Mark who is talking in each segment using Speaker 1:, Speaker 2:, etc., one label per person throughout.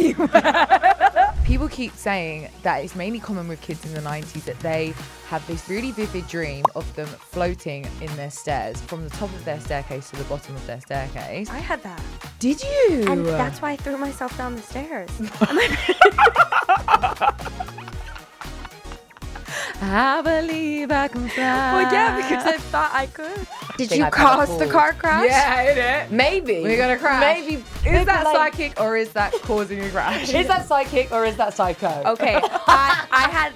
Speaker 1: anywhere.
Speaker 2: People keep saying that it's mainly common with kids in the 90s that they have this really vivid dream of them floating in their stairs from the top of their staircase to the bottom of their staircase.
Speaker 1: I had that.
Speaker 2: Did you?
Speaker 1: And that's why I threw myself down the stairs.
Speaker 2: I believe I can fly.
Speaker 1: Well, yeah, because I thought I could. Did
Speaker 2: Think
Speaker 1: you
Speaker 2: I've had a
Speaker 1: cause the
Speaker 2: fall.
Speaker 1: car crash?
Speaker 2: Yeah, innit?
Speaker 3: Maybe.
Speaker 2: We're gonna crash.
Speaker 3: Maybe.
Speaker 2: Is that
Speaker 3: like,
Speaker 2: psychic or is that causing a crash?
Speaker 3: Is that psychic or is that psycho?
Speaker 1: Okay, I had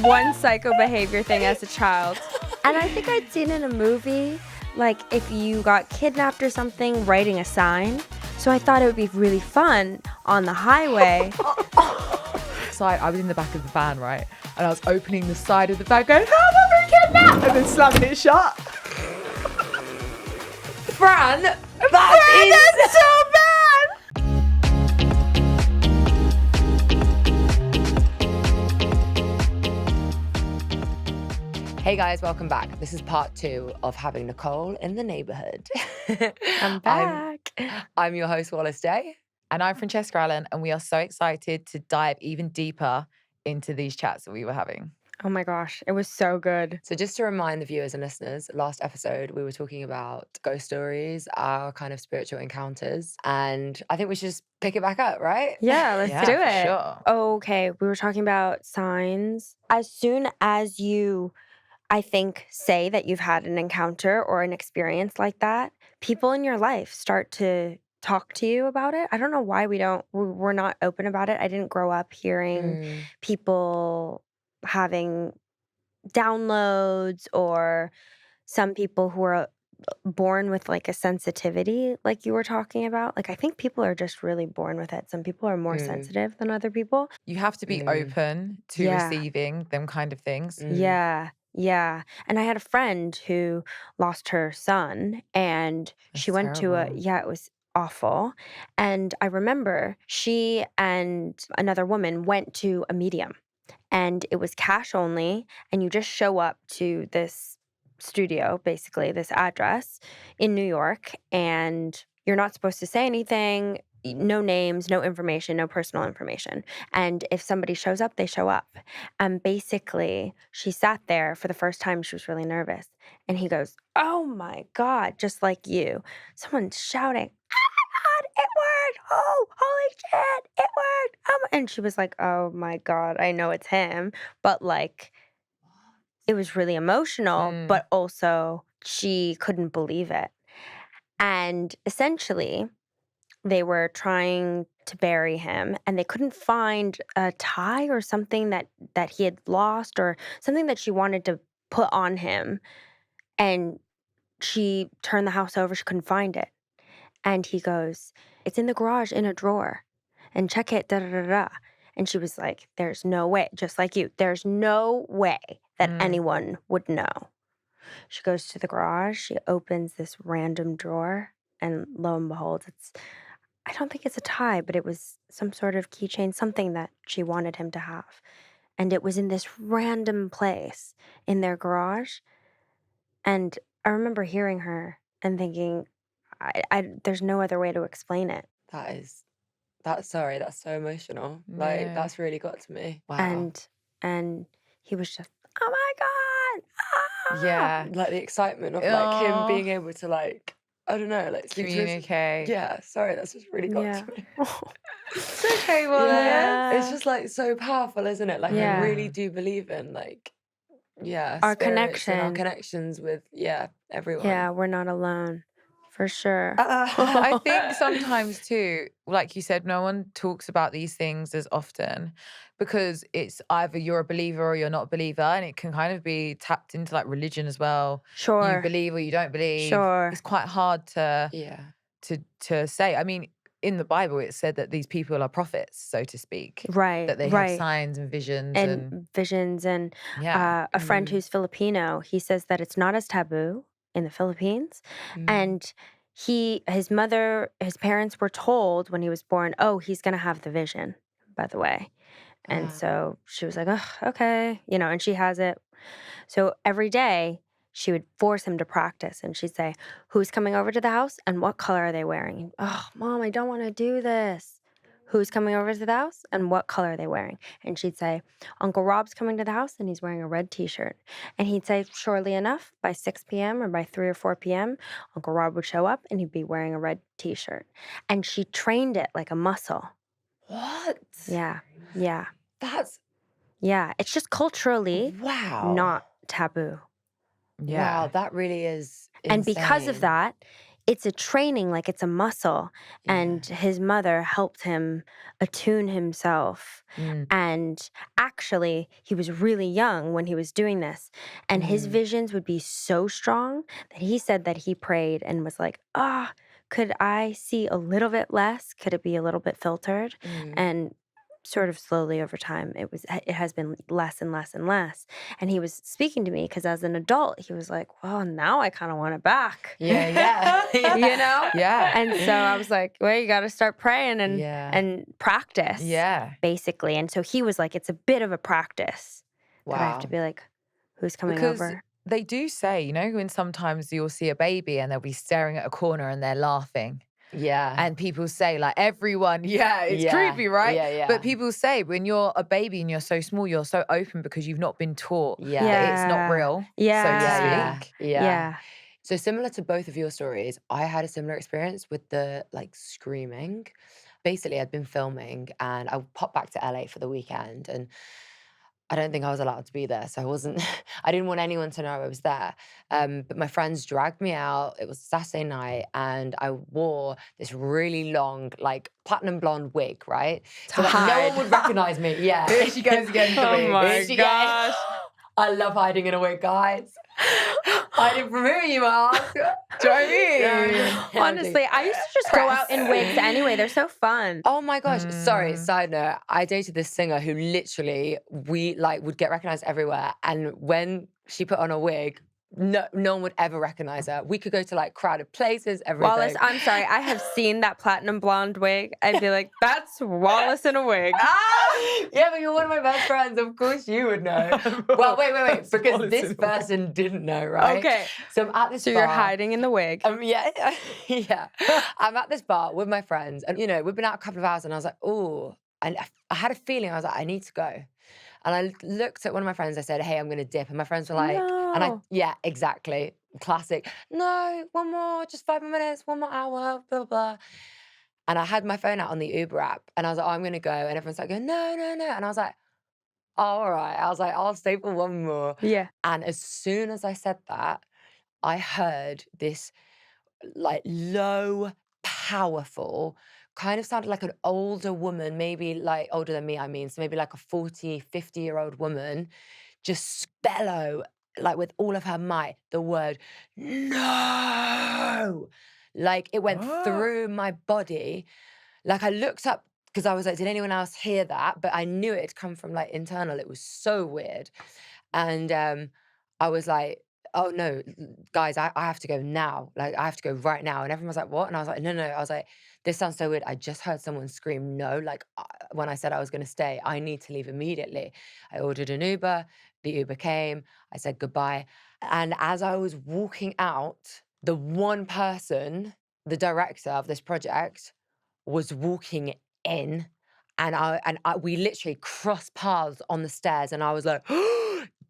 Speaker 1: one psycho behavior thing as a child. And I think I'd seen in a movie, like if you got kidnapped or something, writing a sign. So I thought it would be really fun on the highway.
Speaker 2: So I was in the back of the van, right? And I was opening the side of the van going, help, I'm being kidnapped! And then slamming it shut.
Speaker 3: Fran, that's
Speaker 2: so bad!
Speaker 3: Hey guys, welcome back. This is part 2 of having Nicole in the neighborhood.
Speaker 1: I'm back.
Speaker 3: I'm your host, Wallis Day.
Speaker 2: And I'm Francesca Allen, and we are so excited to dive even deeper into these chats that we were having.
Speaker 1: Oh my gosh, it was so good.
Speaker 3: So just to remind the viewers and listeners, last episode we were talking about ghost stories, our kind of spiritual encounters, and I think we should just pick it back up, right?
Speaker 1: Yeah, let's do
Speaker 2: for
Speaker 1: it.
Speaker 2: sure.
Speaker 1: Okay, we were talking about signs. As soon as you, I think, say that you've had an encounter or an experience like that, people in your life start to talk to you about it. I don't know why we're not open about it. I didn't grow up hearing people having downloads, or some people who are born with like a sensitivity like you were talking about. Like I think people are just really born with it. Some people are more sensitive than other people.
Speaker 2: You have to be open to
Speaker 1: Yeah.
Speaker 2: receiving them kind of things.
Speaker 1: Yeah. And I had a friend who lost her son, and she
Speaker 2: That's
Speaker 1: went to
Speaker 2: terrible.
Speaker 1: it was awful. And I remember she and another woman went to a medium, and it was cash only, and you just show up to this studio, basically this address in New York, and you're not supposed to say anything, no names, no information, no personal information. And if somebody shows up, they show up. And basically, she sat there for the first time. She was really nervous. And he goes, "Oh my God," just like you. Someone's shouting, "Oh my God, it worked. Oh, holy shit, it worked." And she was like, "Oh my God, I know it's him." But like, it was really emotional, but also she couldn't believe it. And essentially, they were trying to bury him, and they couldn't find a tie or something that he had lost, or something that she wanted to put on him. And she turned the house over. She couldn't find it. And he goes, "It's in the garage in a drawer, and check it, da da da da." And she was like, "There's no way," just like you, "there's no way that anyone would know." She goes to the garage. She opens this random drawer, and lo and behold, I don't think it's a tie, but it was some sort of keychain, something that she wanted him to have. And it was in this random place in their garage. And I remember hearing her and thinking, there's no other way to explain it.
Speaker 3: That's so emotional. Like
Speaker 2: Yeah.
Speaker 3: that's really got to me. Wow.
Speaker 1: And he was just, "Oh my God." Ah.
Speaker 2: Yeah.
Speaker 3: Like the excitement of like him being able to like, I don't know, like speak to his-
Speaker 2: Communicate.
Speaker 3: Yeah, sorry, that's just really got
Speaker 1: Yeah.
Speaker 3: to me.
Speaker 2: It's okay, well,
Speaker 1: Yeah.
Speaker 3: It's just like so powerful, isn't it? Like
Speaker 1: Yeah.
Speaker 3: I really do believe in like, yeah,
Speaker 1: Our
Speaker 3: spirits and our
Speaker 1: connection.
Speaker 3: connections with everyone.
Speaker 1: Yeah, we're not alone, for sure.
Speaker 2: I think sometimes too, like you said, no one talks about these things as often because it's either you're a believer or you're not a believer, and it can kind of be tapped into like religion as well.
Speaker 1: Sure.
Speaker 2: You believe or you don't believe.
Speaker 1: Sure.
Speaker 2: It's quite hard to say. I mean, in the Bible, it said that these people are prophets, so to speak.
Speaker 1: Right.
Speaker 2: That they have signs and visions
Speaker 1: and visions. And
Speaker 2: yeah.
Speaker 1: a friend who's Filipino, he says that it's not as taboo in the Philippines. And his parents were told when he was born, "Oh, he's going to have the vision, by the way." And so she was like, "Oh, okay." And she has it. So every day she would force him to practice, and she'd say, "Who's coming over to the house and what color are they wearing?" "Oh, Mom, I don't want to do this." who's coming over to the house and what color are they wearing? And she'd say, Uncle Rob's coming to the house and he's wearing a red t-shirt. And he'd say, surely enough, by 6 p.m. or by 3 or 4 p.m., Uncle Rob would show up and he'd be wearing a red t-shirt. And she trained it like a muscle.
Speaker 3: What?
Speaker 1: Yeah. Yeah.
Speaker 3: That's
Speaker 1: Yeah. It's just culturally
Speaker 3: wow.
Speaker 1: not taboo.
Speaker 2: Yeah.
Speaker 3: Wow, that really is
Speaker 1: And because of
Speaker 3: insane.
Speaker 1: that, it's a training, like it's a muscle. And his mother helped him attune himself.
Speaker 2: Mm.
Speaker 1: And actually, he was really young when he was doing this. And his visions would be so strong that he said that he prayed and was like, could I see a little bit less? Could it be a little bit filtered? And sort of slowly over time, it has been less and less and less. And he was speaking to me because as an adult, he was like, well, now I kind of want it back.
Speaker 3: Yeah.
Speaker 1: You know?
Speaker 2: Yeah.
Speaker 1: And so I was like, well, you got to start praying and
Speaker 3: Yeah.
Speaker 1: practice.
Speaker 2: Yeah.
Speaker 1: Basically. And so he was like, it's a bit of a practice that I have to
Speaker 3: Wow.
Speaker 1: be like, who's coming
Speaker 2: Because
Speaker 1: over?
Speaker 2: they do say, you know, when sometimes you'll see a baby and they'll be staring at a corner and they're laughing.
Speaker 3: Yeah.
Speaker 2: And people say, like, everyone, it's creepy, right?
Speaker 3: Yeah.
Speaker 2: But people say when you're a baby and you're so small, you're so open because you've not been taught
Speaker 3: Yeah.
Speaker 2: that it's not real, so to speak.
Speaker 1: Yeah.
Speaker 3: So similar to both of your stories, I had a similar experience with the like screaming. Basically, I'd been filming and I popped back to LA for the weekend and I don't think I was allowed to be there. So I wasn't, I didn't want anyone to know I was there. But my friends dragged me out. It was Saturday night and I wore this really long, like platinum blonde wig, right? So that no one would recognize me. Yeah.
Speaker 2: Here she goes again for
Speaker 1: Oh
Speaker 2: me.
Speaker 1: my
Speaker 3: Here she
Speaker 1: gosh.
Speaker 3: goes. I love hiding in a wig, guys. Hiding from who, you ask?
Speaker 2: Do you know what I mean?
Speaker 3: Yeah,
Speaker 1: Honestly, I used to just go out in wigs anyway. They're so fun.
Speaker 3: Oh my gosh. Sorry, side note. I dated this singer who literally we like would get recognized everywhere. And when she put on a wig, no one would ever recognize her. We could go to like crowded places, everything.
Speaker 1: Wallace, I'm sorry. I have seen that platinum blonde wig. I'd be like, that's Wallace in a wig.
Speaker 3: Yeah, but you're one of my best friends. Of course you would know. Well, wait. Because this person didn't know, right?
Speaker 1: Okay.
Speaker 3: So I'm at this
Speaker 1: So
Speaker 3: bar.
Speaker 1: you're hiding in the wig.
Speaker 3: Yeah. I'm at this bar with my friends, and you know, we've been out a couple of hours, and I was like, oh, and I had a feeling. I was like, I need to go. And I looked at one of my friends. I said, hey, I'm going to dip. And my friends were like,
Speaker 1: No.
Speaker 3: exactly. Classic. No, one more, just 5 more minutes, one more hour, blah, blah, blah. And I had my phone out on the Uber app and I was like, oh, I'm going to go. And everyone's like, no. And I was like, oh, all right. I was like, I'll stay for one more.
Speaker 1: Yeah.
Speaker 3: And as soon as I said that, I heard this like low, powerful, kind of sounded like an older woman, maybe like older than me, I mean. So maybe like a 40, 50-year-old woman, just bellow, like with all of her might, the word, no. Like it went through my body. Like I looked up because I was like, did anyone else hear that? But I knew it had come from like internal. It was so weird. And I was like, oh no, guys, I have to go now. Like I have to go right now. And everyone was like, what? And I was like, no. I was like, this sounds so weird. I just heard someone scream no. Like when I said I was going to stay, I need to leave immediately. I ordered an Uber. The Uber came. I said goodbye. And as I was walking out, the one person, the director of this project, was walking in. And we literally crossed paths on the stairs. And I was like,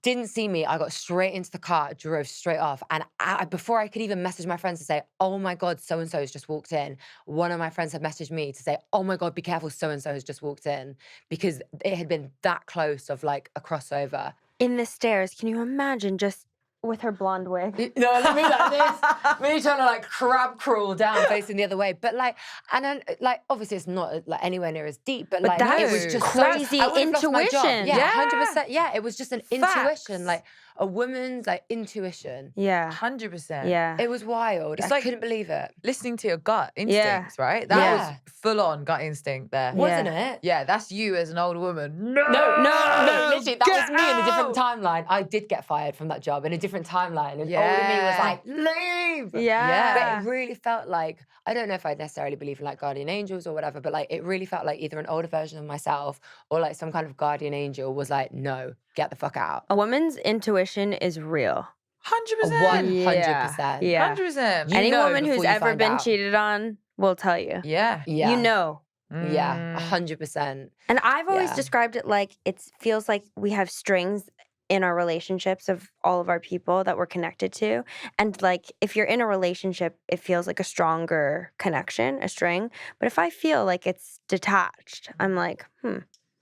Speaker 3: didn't see me. I got straight into the car, drove straight off. And before I could even message my friends to say, oh my God, so-and-so has just walked in, one of my friends had messaged me to say, oh my God, be careful, so-and-so has just walked in. Because it had been that close of like a crossover.
Speaker 1: In the stairs, can you imagine just with her blonde wig?
Speaker 3: No, me like this. Me trying to like crab crawl down facing the other way. But like, and then like, obviously it's not like anywhere near as deep, but like
Speaker 1: that
Speaker 3: it was
Speaker 1: is
Speaker 3: just
Speaker 1: crazy
Speaker 3: I would've lost my job.
Speaker 1: intuition.
Speaker 3: Yeah, 100%. Yeah, it was just an intuition,
Speaker 1: Facts.
Speaker 3: like a woman's like intuition.
Speaker 1: Yeah.
Speaker 2: 100%.
Speaker 1: Yeah.
Speaker 3: It was wild.
Speaker 2: It's
Speaker 3: I
Speaker 2: like-
Speaker 3: couldn't believe it.
Speaker 2: Listening to your gut instincts, right? That
Speaker 3: Yeah.
Speaker 2: was full on gut instinct there.
Speaker 3: Wasn't it?
Speaker 2: Yeah, that's you as an older woman. No,
Speaker 3: No, literally, that
Speaker 2: get
Speaker 3: was me in a different
Speaker 2: out!
Speaker 3: timeline. I did get fired from that job in a different timeline. And older me was
Speaker 2: Yeah.
Speaker 3: like, leave.
Speaker 1: Yeah.
Speaker 3: But it really felt like, I don't know if I necessarily believe in like guardian angels or whatever, but like it really felt like either an older version of myself or like some kind of guardian angel was like, no, get the fuck out.
Speaker 1: A woman's intuition is real.
Speaker 2: 100%.
Speaker 3: 100%.
Speaker 1: Yeah.
Speaker 2: 100%.
Speaker 3: You
Speaker 1: Any
Speaker 3: know
Speaker 1: woman who's
Speaker 3: before you
Speaker 1: ever
Speaker 3: find
Speaker 1: been
Speaker 3: out.
Speaker 1: cheated on will tell you.
Speaker 2: Yeah.
Speaker 3: Yeah.
Speaker 1: You know.
Speaker 3: Yeah,
Speaker 2: Mm.
Speaker 3: 100%.
Speaker 1: And I've always
Speaker 3: Yeah.
Speaker 1: described it like it feels like we have strings in our relationships of all of our people that we're connected to. And like if you're in a relationship, it feels like a stronger connection, a string. But if I feel like it's detached, I'm like,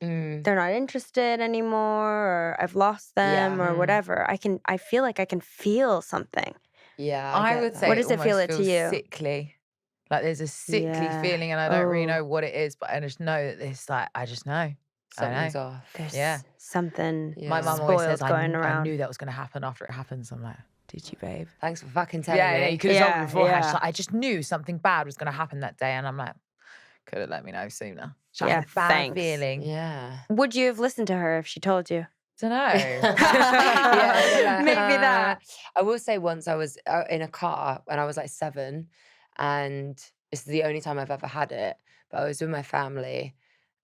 Speaker 3: Mm,
Speaker 1: they're not interested anymore, or I've lost them,
Speaker 3: yeah,
Speaker 1: or whatever. I feel like I can feel something.
Speaker 3: yeah, I
Speaker 2: I
Speaker 3: get
Speaker 2: would
Speaker 3: that.
Speaker 2: say
Speaker 1: What
Speaker 2: it
Speaker 1: does it feel
Speaker 2: almost
Speaker 1: it to
Speaker 2: feels
Speaker 1: you?
Speaker 2: sickly. Like there's a sickly
Speaker 1: Yeah.
Speaker 2: feeling, and I don't really
Speaker 1: Oh,
Speaker 2: know what it is, but I just know that this, like, I just know. I know.
Speaker 3: Something's off.
Speaker 1: there's
Speaker 2: Yeah.
Speaker 1: something
Speaker 2: My
Speaker 3: Yeah.
Speaker 2: mum always says,
Speaker 1: spoiled going
Speaker 2: I
Speaker 1: around.
Speaker 2: knew that was going to happen after it happens. I'm like, did you, babe?
Speaker 3: Thanks for fucking telling
Speaker 2: Yeah,
Speaker 3: me.
Speaker 2: you could have told me
Speaker 1: Yeah,
Speaker 2: beforehand. She's
Speaker 1: yeah.
Speaker 2: like, I just knew something bad was going to happen that day. And I'm like, could have let me know sooner. So I
Speaker 1: Yeah,
Speaker 2: had a bad
Speaker 1: thanks.
Speaker 2: feeling.
Speaker 3: Yeah.
Speaker 1: Would you have listened to her if she told you?
Speaker 2: Don't know.
Speaker 3: Yeah,
Speaker 1: Maybe that.
Speaker 3: I will say once I was in a car when I was like 7, and it's the only time I've ever had it, but I was with my family.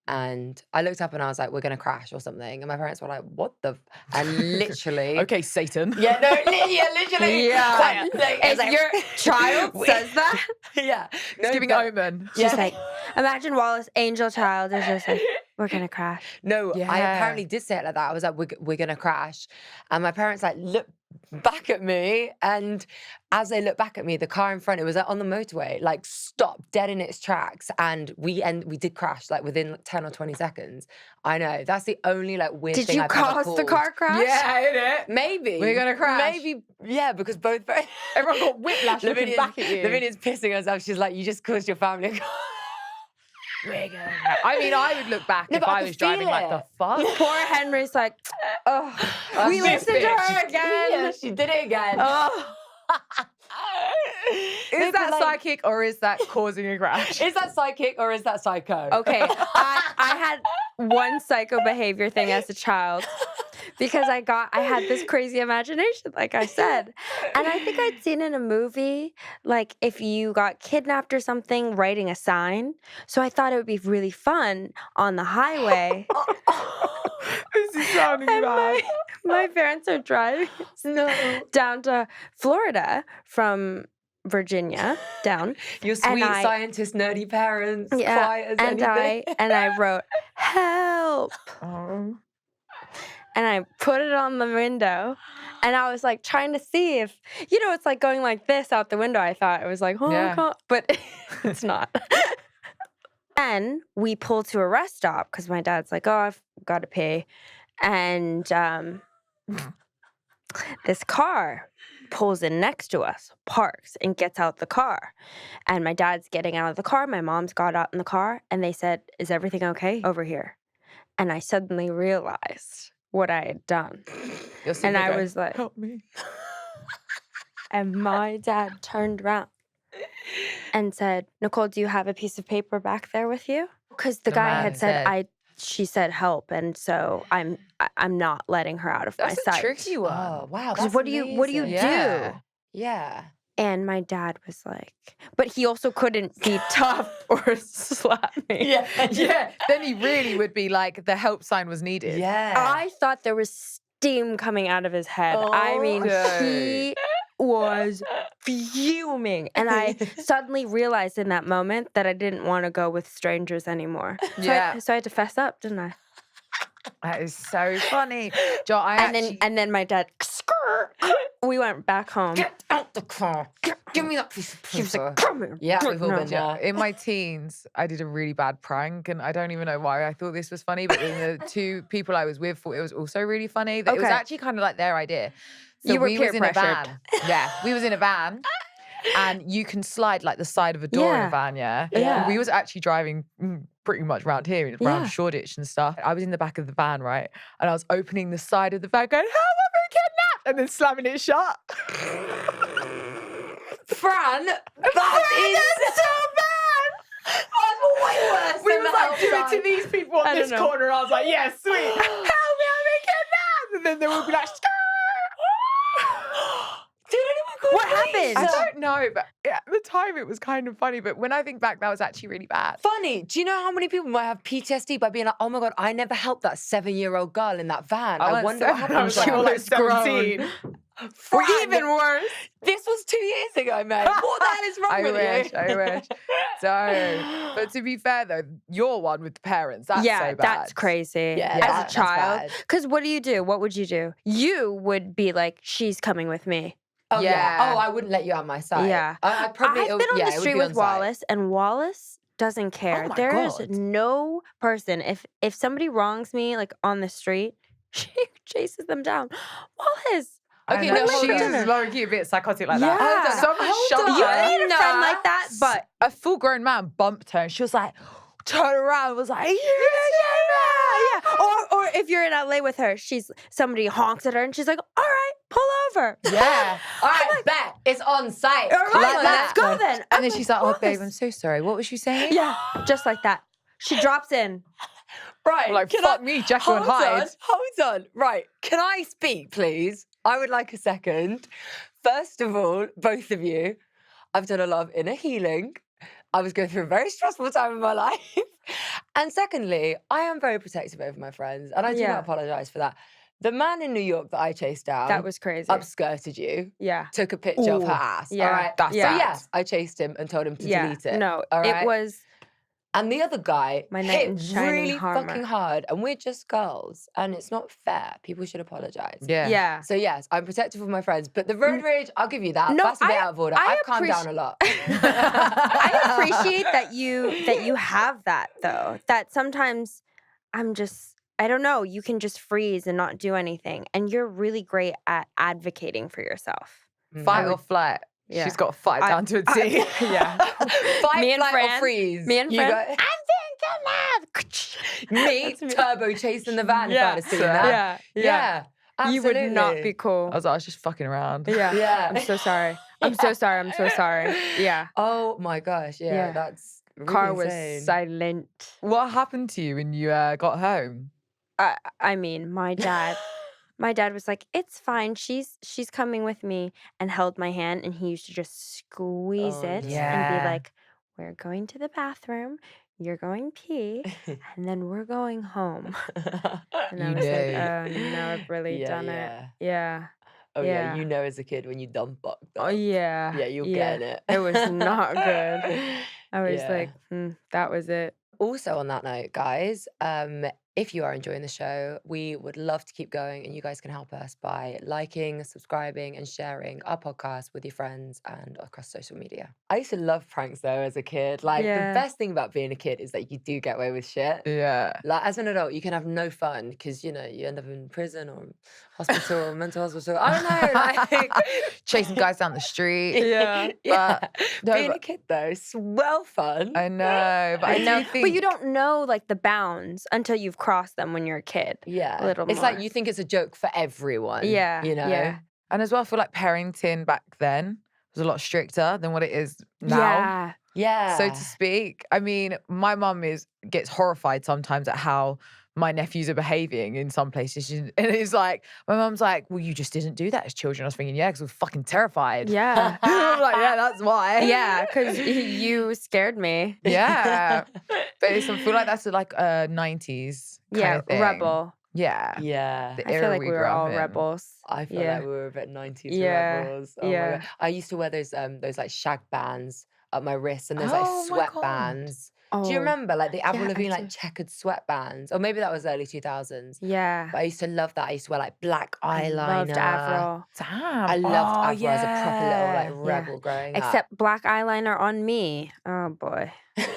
Speaker 3: And I looked up and I was like, we're going to crash or something. And my parents were like, what the? And literally.
Speaker 2: Okay, Satan.
Speaker 3: Yeah, no, literally.
Speaker 1: Yeah.
Speaker 3: Quite, like,
Speaker 1: If
Speaker 3: like,
Speaker 1: your child says that,
Speaker 3: yeah.
Speaker 2: It's
Speaker 3: No,
Speaker 2: giving
Speaker 3: but-
Speaker 2: omen.
Speaker 1: she's like, imagine Wallace, angel child, is just like, we're gonna crash.
Speaker 3: No, I
Speaker 2: Yeah.
Speaker 3: apparently did say it like that. I was like, we're going to crash. And my parents like look back at me. And as they looked back at me, the car in front, it was like on the motorway, like stopped dead in its tracks. And we did crash like within 10 or 20 seconds. I know. That's the only like weird
Speaker 1: Did
Speaker 3: thing
Speaker 1: you
Speaker 3: I've ever
Speaker 1: cause the
Speaker 3: pulled.
Speaker 1: car crash?
Speaker 2: Yeah, innit?
Speaker 3: Maybe.
Speaker 2: We're gonna crash.
Speaker 3: Maybe, yeah, because both.
Speaker 2: Everyone got whiplash looking back at you.
Speaker 3: Lavinia's pissing herself. She's like, you just caused your family a car.
Speaker 2: I mean, I would look back
Speaker 3: No,
Speaker 2: if
Speaker 3: but I
Speaker 2: I
Speaker 3: could
Speaker 2: was driving
Speaker 3: feel
Speaker 2: like,
Speaker 3: it.
Speaker 2: the fuck?
Speaker 1: Poor Henry's like, oh, we
Speaker 2: this
Speaker 1: listened to
Speaker 2: bitch.
Speaker 1: her again.
Speaker 3: Yeah, she did it again.
Speaker 1: Oh,
Speaker 2: Is that psychic or is that causing a crash?
Speaker 3: Is that psychic or is that psycho?
Speaker 1: okay. I had one psycho behavior thing as a child because I had this crazy imagination, like I said. And I think I'd seen in a movie, like if you got kidnapped or something, writing a sign. So I thought it would be really fun on the highway.
Speaker 2: This is sounding
Speaker 1: And
Speaker 2: bad.
Speaker 1: my parents are driving down to Florida from Virginia down.
Speaker 3: Your sweet
Speaker 1: I-
Speaker 3: scientist, nerdy parents,
Speaker 1: Yeah,
Speaker 3: quiet as
Speaker 1: and
Speaker 3: anything.
Speaker 1: I wrote help,
Speaker 2: Oh.
Speaker 1: and I put it on the window, and I was like trying to see if it's like going like this out the window. I thought it was like
Speaker 2: Yeah.
Speaker 1: God, but it's not. Then we pull to a rest stop because my dad's like, oh, I've got to pee, and this car pulls in next to us, parks, and gets out the car. And my dad's getting out of the car. My mom's got out in the car, and they said, is everything okay over here? And I suddenly realized what I had done. And I was like,
Speaker 2: help me.
Speaker 1: and my dad turned around and said, Nicole, do you have a piece of paper back there with you? Because the guy
Speaker 2: man
Speaker 1: had said,
Speaker 2: said-
Speaker 1: she said help, and so I'm not letting her out of
Speaker 2: That's
Speaker 1: my
Speaker 2: a
Speaker 1: sight.
Speaker 2: tricky one.
Speaker 3: Oh, wow.
Speaker 1: 'Cause
Speaker 3: That's
Speaker 1: what do you
Speaker 3: amazing.
Speaker 1: do?
Speaker 2: Yeah.
Speaker 3: Yeah.
Speaker 1: And my dad was like, but he also couldn't be tough or slap me.
Speaker 2: Yeah. Then he really would be like, the help sign was needed.
Speaker 3: Yeah.
Speaker 1: I thought there was steam coming out of his head. I
Speaker 3: Oh,
Speaker 1: mean,
Speaker 2: dude.
Speaker 1: he was fuming. And I suddenly realized in that moment that I didn't want to go with strangers anymore.
Speaker 2: Yeah.
Speaker 1: So I had to fess up, didn't I?
Speaker 2: That is so funny. Joe,
Speaker 1: And then my dad, we went back home.
Speaker 3: Get out the car. Give me that piece of
Speaker 1: He was
Speaker 3: paper.
Speaker 1: like, come here.
Speaker 3: Yeah, we've all
Speaker 1: No.
Speaker 3: been there.
Speaker 2: in my teens, I did a really bad prank, and I don't even know why I thought this was funny, but then the two people I was with thought it was also really funny. It was
Speaker 1: Okay.
Speaker 2: actually kind of like their idea. So
Speaker 1: You were
Speaker 2: we was
Speaker 1: peer
Speaker 2: in a
Speaker 1: pressured.
Speaker 2: van. Yeah, we was in a van, and you can slide like the side of a door in
Speaker 1: Yeah.
Speaker 2: a van, yeah?
Speaker 1: Yeah.
Speaker 2: And we was actually driving pretty much around here, around
Speaker 1: Yeah.
Speaker 2: Shoreditch and stuff. I was in the back of the van, right? And I was opening the side of the van going, help, I've been kidnapped! And then slamming it shut.
Speaker 3: Fran, that's so bad. That's way worse
Speaker 2: We
Speaker 3: than
Speaker 2: was
Speaker 3: the
Speaker 2: like,
Speaker 3: help
Speaker 2: do it
Speaker 3: sign.
Speaker 2: to these people on
Speaker 1: I don't
Speaker 2: this
Speaker 1: know.
Speaker 2: corner. And I was like, yeah, sweet. Help me, I'm being kidnapped. And then they would be like,
Speaker 3: Did anyone call
Speaker 1: What
Speaker 3: the police?
Speaker 1: happened?
Speaker 2: I don't know, but at the time it was kind of funny. But when I think back, that was actually really bad.
Speaker 3: Funny. Do you know how many people might have PTSD by being like, oh my God, I never helped that 7-year-old girl in that van. I
Speaker 2: wasn't
Speaker 3: wonder what
Speaker 2: 7,
Speaker 3: happened
Speaker 2: I was
Speaker 3: to
Speaker 2: like,
Speaker 3: her.
Speaker 2: more like
Speaker 1: was grown.
Speaker 2: 17.
Speaker 3: Fran,
Speaker 2: Even worse.
Speaker 3: this was 2 years ago, mate. What the hell is wrong
Speaker 2: I
Speaker 3: with
Speaker 2: wish,
Speaker 3: you?
Speaker 2: I wish. Don't. But to be fair though, your one with the parents, that's
Speaker 1: yeah,
Speaker 2: so bad.
Speaker 1: that's crazy.
Speaker 3: Yeah,
Speaker 1: As
Speaker 3: that's
Speaker 1: a child.
Speaker 3: bad.
Speaker 1: Because what do? What would you do? You would be like, she's coming with me.
Speaker 3: Oh yeah.
Speaker 2: Yeah.
Speaker 3: Oh, I wouldn't let you out my sight.
Speaker 1: Yeah.
Speaker 3: I'd probably.
Speaker 1: I've been on the
Speaker 3: it would
Speaker 1: street
Speaker 3: be
Speaker 1: with
Speaker 3: on sight.
Speaker 1: Wallis, and Wallis doesn't care.
Speaker 2: my
Speaker 1: There is
Speaker 2: God.
Speaker 1: no person. If somebody wrongs me like on the street, she chases them down. Wallis.
Speaker 2: I
Speaker 3: Okay,
Speaker 2: know,
Speaker 3: no, hold
Speaker 2: she's
Speaker 3: on.
Speaker 2: low-key a bit psychotic like
Speaker 1: Yeah.
Speaker 2: that.
Speaker 1: Hold on,
Speaker 2: Someone
Speaker 3: hold
Speaker 2: shoved
Speaker 3: on.
Speaker 1: You
Speaker 2: her.
Speaker 1: need a friend like that, but
Speaker 2: A full-grown man bumped her and she was like, turned around and was like,
Speaker 1: yeah. Or if you're in LA with her, somebody honks at her and she's like, all right, pull over.
Speaker 2: yeah.
Speaker 3: All right, bet it's on sight.
Speaker 1: All right,
Speaker 3: Come
Speaker 2: Like
Speaker 3: on,
Speaker 1: let's
Speaker 2: that.
Speaker 1: go then.
Speaker 2: And then she's like, oh, babe, I'm so sorry. What was you saying?
Speaker 1: Yeah, just like that. She drops in.
Speaker 3: Right,
Speaker 2: Like,
Speaker 3: can
Speaker 2: fuck me, Jekyll and Hyde.
Speaker 3: Hold on. Right, can I speak, please? I would like a second. First of all, both of you, I've done a lot of inner healing. I was going through a very stressful time in my life. And secondly, I am very protective over my friends, and I do
Speaker 1: Yeah.
Speaker 3: not apologise for that. The man in New York that I chased down
Speaker 1: That was crazy.
Speaker 3: upskirted you,
Speaker 1: Yeah.
Speaker 3: took a picture of her
Speaker 2: Ooh,
Speaker 3: ass.
Speaker 1: yeah,
Speaker 3: All right.
Speaker 2: that's
Speaker 3: So
Speaker 2: bad.
Speaker 3: yes, I chased him and told him to
Speaker 1: Yeah.
Speaker 3: delete it.
Speaker 1: No,
Speaker 3: all right?
Speaker 1: it was.
Speaker 3: And the other guy
Speaker 1: My knight in
Speaker 3: hit
Speaker 1: shining
Speaker 3: really
Speaker 1: armor.
Speaker 3: fucking hard, and we're just girls, and it's not fair. People should apologise.
Speaker 2: Yeah.
Speaker 1: Yeah.
Speaker 3: So yes, I'm protective of my friends, but the road rage, I'll give you that.
Speaker 1: No,
Speaker 3: That's a bit
Speaker 1: I-
Speaker 3: out of order.
Speaker 1: I
Speaker 3: I've calmed down a lot.
Speaker 1: I appreciate that you have that though. That sometimes I don't know, you can just freeze and not do anything. And you're really great at advocating for yourself.
Speaker 2: Fight or flight.
Speaker 1: Yeah.
Speaker 2: She's got to fight
Speaker 1: I-
Speaker 2: down to a T.
Speaker 1: Yeah.
Speaker 3: Fight,
Speaker 1: Me and
Speaker 3: flight,
Speaker 1: Fran-
Speaker 3: or freeze.
Speaker 1: Me and
Speaker 3: You
Speaker 1: Fran.
Speaker 3: go- me, turbo chasing the van if
Speaker 1: Yeah.
Speaker 3: I'd have seen that.
Speaker 1: Yeah. You would not
Speaker 3: absolutely.
Speaker 1: be cool.
Speaker 2: I was just fucking around.
Speaker 1: Yeah.
Speaker 3: Yeah.
Speaker 1: I'm so sorry. I'm so sorry. I'm so sorry. Yeah.
Speaker 3: Oh my gosh, yeah,
Speaker 1: Yeah.
Speaker 3: that's really
Speaker 1: Car was
Speaker 3: insane.
Speaker 1: silent.
Speaker 2: What happened to you when you got home?
Speaker 1: I mean, my dad was like, "It's fine. She's coming with me," and held my hand, and he used to just squeeze
Speaker 3: Oh,
Speaker 1: it
Speaker 3: no.
Speaker 1: and
Speaker 2: Yeah.
Speaker 1: be like, "We're going to the bathroom. You're going pee, and then we're going home." And I
Speaker 2: You
Speaker 1: was like,
Speaker 2: knew.
Speaker 1: "Oh no, I've really
Speaker 3: Yeah,
Speaker 1: done
Speaker 3: yeah.
Speaker 1: it." Yeah.
Speaker 3: Oh yeah,
Speaker 1: Yeah.
Speaker 3: you know as a kid when you done fucked
Speaker 1: Oh
Speaker 3: up.
Speaker 1: yeah.
Speaker 3: Yeah, you're
Speaker 1: yeah.
Speaker 3: getting it.
Speaker 1: It was not good. I was
Speaker 3: Yeah.
Speaker 1: like, that was it.
Speaker 3: Also, on that note, guys, if you are enjoying the show, we would love to keep going, and you guys can help us by liking, subscribing, and sharing our podcast with your friends and across social media. I used to love pranks though as a kid. Like
Speaker 1: Yeah.
Speaker 3: the best thing about being a kid is that you do get away with shit.
Speaker 2: Yeah.
Speaker 3: Like as an adult, you can have no fun because you end up in prison or hospital or mental hospital. I don't know, like
Speaker 2: Chasing guys down the street.
Speaker 1: Yeah.
Speaker 3: yeah.
Speaker 2: no,
Speaker 3: Being a
Speaker 2: but-
Speaker 3: kid though, it's well fun.
Speaker 2: I know, but I
Speaker 1: I know,
Speaker 2: do think.
Speaker 1: but you don't know like the bounds until you've crossed them when you're a kid.
Speaker 3: Yeah.
Speaker 1: A little
Speaker 3: It's like
Speaker 1: more.
Speaker 3: you think it's a joke for everyone.
Speaker 1: Yeah,
Speaker 3: You know?
Speaker 1: yeah.
Speaker 2: And as well, I feel like parenting back then was a lot stricter than what it is now.
Speaker 1: Yeah.
Speaker 3: Yeah.
Speaker 2: So to speak. I mean, my mum gets horrified sometimes at how my nephews are behaving in some places. And it's like, my mum's like, well, you just didn't do that as children. I was thinking, yeah, because we're fucking terrified.
Speaker 1: Yeah.
Speaker 2: I'm like, yeah, that's why.
Speaker 1: Yeah, because you scared me.
Speaker 2: Yeah. But I feel like that's like a 90s kind
Speaker 1: Yeah,
Speaker 2: of thing.
Speaker 1: rebel.
Speaker 2: Yeah.
Speaker 3: Yeah.
Speaker 2: The
Speaker 1: I
Speaker 2: era
Speaker 1: feel like we
Speaker 2: grew
Speaker 1: were
Speaker 2: up
Speaker 1: all
Speaker 2: in.
Speaker 1: rebels.
Speaker 3: I feel
Speaker 1: Yeah.
Speaker 3: like we were a bit 90s
Speaker 1: Yeah,
Speaker 3: rebels. Oh
Speaker 1: yeah.
Speaker 3: my God. I used to wear those like shag bands up my wrists and those
Speaker 2: Oh my
Speaker 3: like
Speaker 2: God.
Speaker 3: sweatbands.
Speaker 1: Oh,
Speaker 3: Do you remember like the Avril
Speaker 1: yeah, I
Speaker 3: Lavigne
Speaker 1: do.
Speaker 3: like checkered sweatbands? Or maybe that was early 2000s.
Speaker 1: Yeah.
Speaker 3: But I used to love that. I used to wear like black eyeliner.
Speaker 1: I loved Avril.
Speaker 2: Damn.
Speaker 3: I loved Avril as a proper little
Speaker 1: Yeah.
Speaker 3: like rebel growing up.
Speaker 1: Except black eyeliner on me. Oh boy. It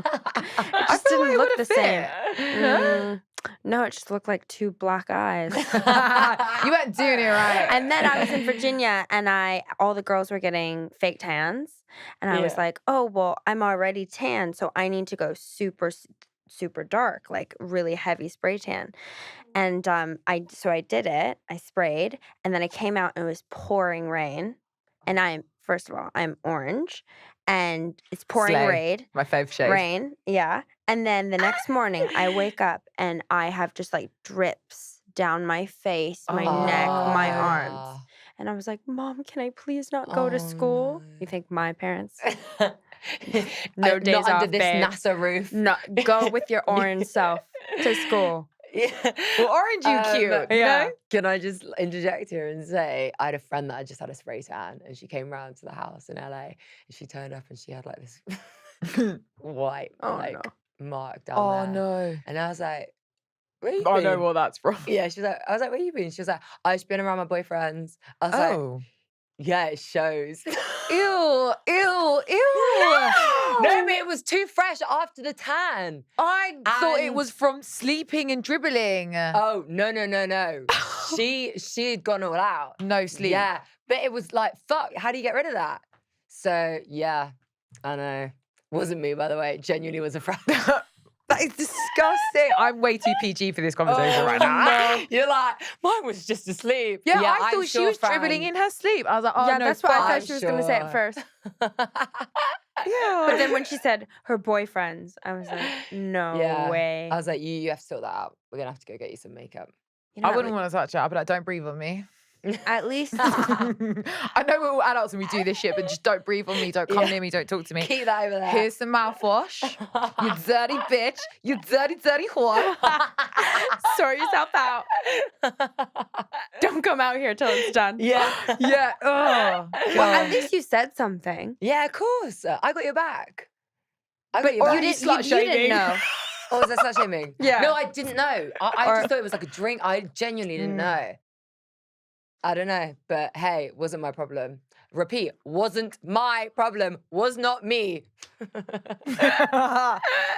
Speaker 2: I
Speaker 1: just
Speaker 2: feel like
Speaker 1: didn't
Speaker 2: it
Speaker 1: look
Speaker 2: would've
Speaker 1: the same.
Speaker 2: fit.
Speaker 1: No, it just looked like two black eyes.
Speaker 2: You weren't doing it right.
Speaker 1: And then I was in Virginia and all the girls were getting fake tans. And I was
Speaker 3: Yeah.
Speaker 1: like, oh, well, I'm already tan. So I need to go super dark, like really heavy spray tan. And I did it. I sprayed. And then I came out and it was pouring rain. And first of all, I'm orange. And it's pouring
Speaker 2: Slay. My fave shade.
Speaker 1: rain. Yeah. And then the next morning I wake up and I have just like drips down my face, my neck, my arms.
Speaker 3: Ah.
Speaker 1: And I was like, Mom, can I please not go to school?
Speaker 3: no.
Speaker 1: You think my parents?
Speaker 3: No
Speaker 1: No days
Speaker 3: not under
Speaker 1: off,
Speaker 3: this
Speaker 1: babe.
Speaker 3: NASA roof.
Speaker 1: No, go with your orange self to school.
Speaker 3: Yeah.
Speaker 2: Well, orange, you cute, you know?
Speaker 3: Can I just interject here and say, I had a friend that I just had a spray tan, and she came round to the house in LA, and she turned up and she had like this white
Speaker 1: no.
Speaker 3: mark down
Speaker 2: Oh,
Speaker 3: there.
Speaker 2: no.
Speaker 3: And I was like, where you
Speaker 2: I
Speaker 3: been?
Speaker 2: know what that's from.
Speaker 3: Yeah, she was like, I was like, where you been? She was like, I've just been around my boyfriends. I was like,
Speaker 2: Oh.
Speaker 3: yeah, it shows.
Speaker 2: Ew, ew, ew.
Speaker 3: No, but it was too fresh after the tan.
Speaker 2: I thought it
Speaker 3: And-
Speaker 2: was from sleeping and dribbling.
Speaker 3: Oh, no. She had gone all out.
Speaker 2: No sleep.
Speaker 3: Yeah, but it was like, fuck, how do you get rid of that? So, yeah, I know. Wasn't me, by the way. It genuinely was a friend.
Speaker 2: That is disgusting. I'm way too PG for this conversation right now.
Speaker 3: No. You're like, mine was just asleep.
Speaker 2: Yeah, I
Speaker 3: I'm
Speaker 2: thought she
Speaker 3: sure
Speaker 2: was dribbling in her sleep. I was like, oh,
Speaker 1: yeah,
Speaker 2: no,
Speaker 1: that's what I
Speaker 2: fuck.
Speaker 1: thought she was going to say at first.
Speaker 2: Yeah.
Speaker 1: But then when she said her boyfriends, I was like, no way.
Speaker 3: I was like, you have to sort that out. We're going to have to go get you some makeup.
Speaker 1: You know,
Speaker 2: I wouldn't want to touch it. I'd be like, don't breathe on me.
Speaker 1: at least
Speaker 2: I know we're all adults and we do this shit, but just don't breathe on me. Don't come near me. Don't talk to me.
Speaker 3: Keep that over there.
Speaker 2: Here's some mouthwash. You dirty bitch. You dirty whore.
Speaker 1: sort yourself out. Don't come out here till it's done.
Speaker 3: Yeah.
Speaker 2: Yeah. Oh,
Speaker 1: Well, at least you said something.
Speaker 3: Yeah, of course. I got your back. I got
Speaker 1: But
Speaker 3: your back.
Speaker 1: you didn't know.
Speaker 3: Oh, was that slut shaming?
Speaker 1: Yeah.
Speaker 3: No, I didn't know. I
Speaker 1: Or-
Speaker 3: just thought it was like a drink. I genuinely didn't know. I don't know. But hey, wasn't my problem. Repeat, wasn't my problem. Was not me.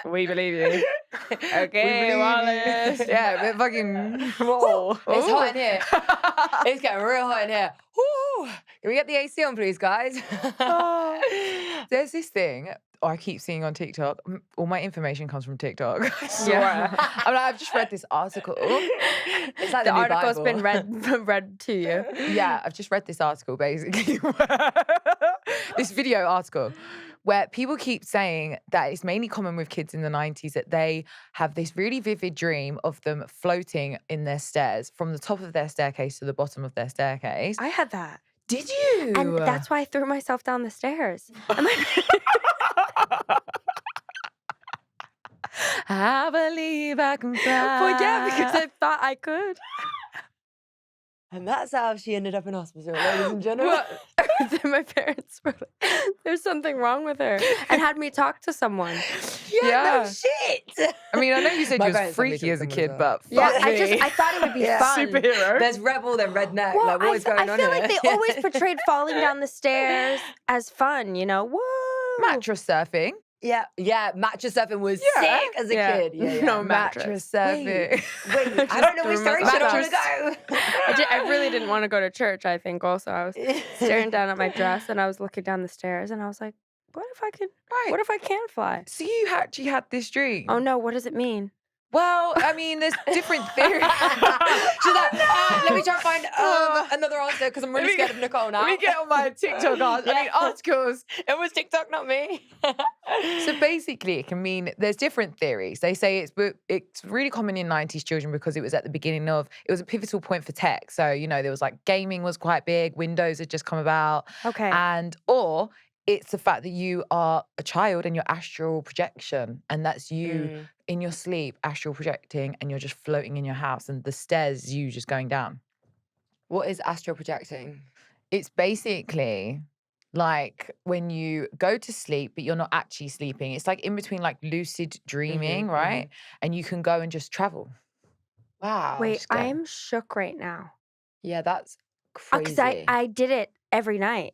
Speaker 2: we believe you.
Speaker 1: Okay, Wallis.
Speaker 2: Yeah, we're fucking. Whoa.
Speaker 3: It's hot in here. It's getting real hot in here. Woo! Can we get the AC on, please, guys?
Speaker 2: There's this thing I keep seeing on TikTok. All my information comes from TikTok. I swear. I'm like, I've just read this article.
Speaker 3: It's like
Speaker 1: The
Speaker 3: the new
Speaker 1: article's
Speaker 3: Bible.
Speaker 1: been read to you.
Speaker 2: Yeah, I've just read this article basically. This video article where people keep saying that it's mainly common with kids in the 90s that they have this really vivid dream of them floating in their stairs from the top of their staircase to the bottom of their staircase.
Speaker 1: I had that.
Speaker 2: Did you?
Speaker 1: And that's why I threw myself down the stairs.
Speaker 2: I believe I can fly.
Speaker 1: Well, yeah, because I thought I could.
Speaker 3: And that's how she ended up in hospital, ladies and gentlemen.
Speaker 1: Then my parents were like, there's something wrong with her, and had me talk to someone.
Speaker 3: No shit.
Speaker 2: I mean, I know you said
Speaker 3: My
Speaker 2: you was
Speaker 3: parents told me
Speaker 2: freaky
Speaker 3: to
Speaker 2: as a
Speaker 3: someone
Speaker 2: kid,
Speaker 3: as well.
Speaker 2: but
Speaker 1: Yeah,
Speaker 2: fuck me.
Speaker 1: I thought it would be
Speaker 3: Yeah.
Speaker 1: fun.
Speaker 2: Superhero.
Speaker 3: There's rebel, then redneck.
Speaker 1: Well,
Speaker 3: like, what is going
Speaker 1: I
Speaker 3: on
Speaker 1: feel
Speaker 3: here?
Speaker 1: like they always portrayed falling down the stairs as fun, you know? Woo!
Speaker 2: Mattress surfing.
Speaker 3: Yeah, mattress surfing was
Speaker 2: Yeah.
Speaker 3: sick as a
Speaker 1: Yeah.
Speaker 3: kid. Yeah.
Speaker 1: No
Speaker 2: Mattress surfing.
Speaker 3: Wait, I don't know which
Speaker 1: threw my-
Speaker 3: direction I want to
Speaker 1: Mattress.
Speaker 3: go.
Speaker 1: I really didn't want to go to church, I think, also. I was staring down at my dress, and I was looking down the stairs, and I was like, what if I could,
Speaker 2: Right.
Speaker 1: what if I can fly?
Speaker 2: So you actually had this dream?
Speaker 1: Oh, no, what does it mean?
Speaker 2: Well, I mean, there's different theories.
Speaker 3: She's like, let me try and find another answer because I'm really scared of Nicole now.
Speaker 2: Let me get on my TikTok articles.
Speaker 3: It was TikTok, not me.
Speaker 2: So basically, it can mean there's different theories. They say it's really common in 90s children because it was at the beginning of, it was a pivotal point for tech. So, you know, there was like gaming was quite big, Windows had just come about.
Speaker 1: Okay.
Speaker 2: Or it's the fact that you are a child and your astral projection, and that's you in your sleep, astral projecting, and you're just floating in your house, and the stairs is you just going down.
Speaker 3: What is astral projecting?
Speaker 2: It's basically like when you go to sleep, but you're not actually sleeping. It's like in between like lucid dreaming, right? And you can go and just travel.
Speaker 3: Wow.
Speaker 1: Wait,
Speaker 2: just go.
Speaker 1: I'm shook right now.
Speaker 3: Yeah, that's crazy.
Speaker 1: Because I did it every night.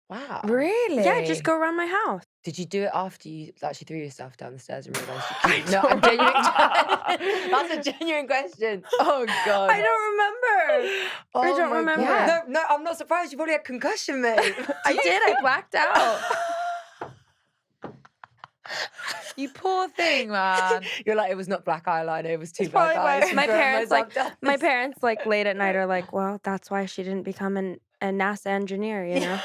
Speaker 3: Wow.
Speaker 2: Really?
Speaker 1: Yeah, just go around my house.
Speaker 3: Did you do it after you actually threw yourself down the stairs and realised you couldn't? No, I'm genuine. That's a genuine question.
Speaker 2: Oh God.
Speaker 1: I don't remember. I don't
Speaker 3: my
Speaker 1: remember.
Speaker 3: God. No, I'm not surprised. You probably had concussion, mate.
Speaker 1: I did. I blacked out.
Speaker 2: You poor thing, man.
Speaker 3: You're like, it was not black eyeliner. It was two
Speaker 1: It's
Speaker 3: black
Speaker 1: probably why
Speaker 3: eyes.
Speaker 1: my parents my
Speaker 3: parents.
Speaker 1: parents like late at night are like, well, that's why she didn't become a NASA engineer, you know?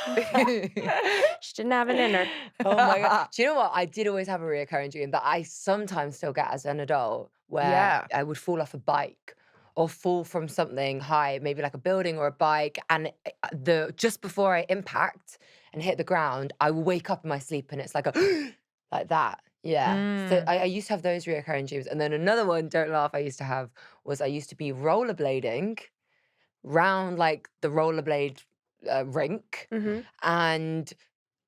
Speaker 1: She didn't have it in her.
Speaker 3: Oh my God. Do you know what? I did always have a reoccurring dream that I sometimes still get as an adult where I would fall off a bike or fall from something high, maybe like a building or a bike. And just before I impact and hit the ground, I will wake up in my sleep and it's like like that. Yeah. So
Speaker 2: Mm.
Speaker 3: I used to have those reoccurring dreams. And then another one, don't laugh, I used to have was I used to be rollerblading round like the rollerblade rink.
Speaker 1: Mm-hmm.
Speaker 3: And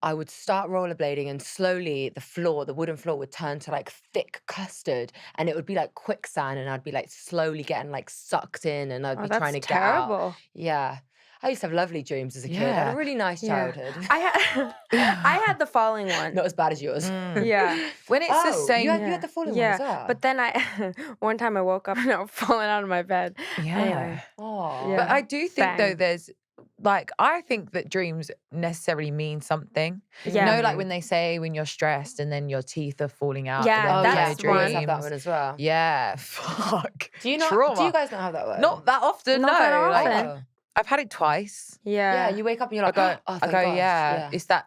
Speaker 3: I would start rollerblading and slowly the wooden floor would turn to like thick custard and it would be like quicksand and I'd be like slowly getting like sucked in and I'd
Speaker 1: Oh,
Speaker 3: be
Speaker 1: that's
Speaker 3: trying to get out.
Speaker 1: terrible.
Speaker 3: Yeah. I used to have lovely dreams as a kid. I had
Speaker 2: Yeah.
Speaker 3: a really nice
Speaker 1: Yeah.
Speaker 3: childhood.
Speaker 1: I had the falling one.
Speaker 3: Not as bad as yours.
Speaker 2: Mm.
Speaker 1: Yeah.
Speaker 2: When it's the
Speaker 3: Oh,
Speaker 2: same.
Speaker 3: you had the falling one
Speaker 1: Yeah.
Speaker 3: as well.
Speaker 1: But then one time I woke up and I was falling out of my bed.
Speaker 2: Yeah.
Speaker 1: Anyway.
Speaker 3: Oh.
Speaker 1: Yeah.
Speaker 2: But I do think though
Speaker 1: Bang.
Speaker 2: there's like I think that dreams necessarily mean something.
Speaker 1: Yeah.
Speaker 2: You know, like when they say when you're stressed and then your teeth are falling out.
Speaker 1: Yeah,
Speaker 3: Oh,
Speaker 2: and then
Speaker 3: yeah,
Speaker 1: that's
Speaker 2: you
Speaker 3: boys
Speaker 1: one.
Speaker 3: have that
Speaker 2: dreams.
Speaker 3: one as well.
Speaker 2: Yeah, fuck.
Speaker 3: Do you not?
Speaker 2: Trauma.
Speaker 3: Do you guys not have that one?
Speaker 2: Not that often.
Speaker 1: Not
Speaker 2: no,
Speaker 1: that
Speaker 2: like,
Speaker 1: often.
Speaker 3: Oh.
Speaker 2: I've had it twice.
Speaker 3: Yeah,
Speaker 1: Yeah.
Speaker 3: you wake up and you're
Speaker 2: I
Speaker 3: like,
Speaker 2: go,
Speaker 3: oh,
Speaker 2: I
Speaker 3: thank
Speaker 2: go,
Speaker 3: gosh.
Speaker 2: yeah, it's that,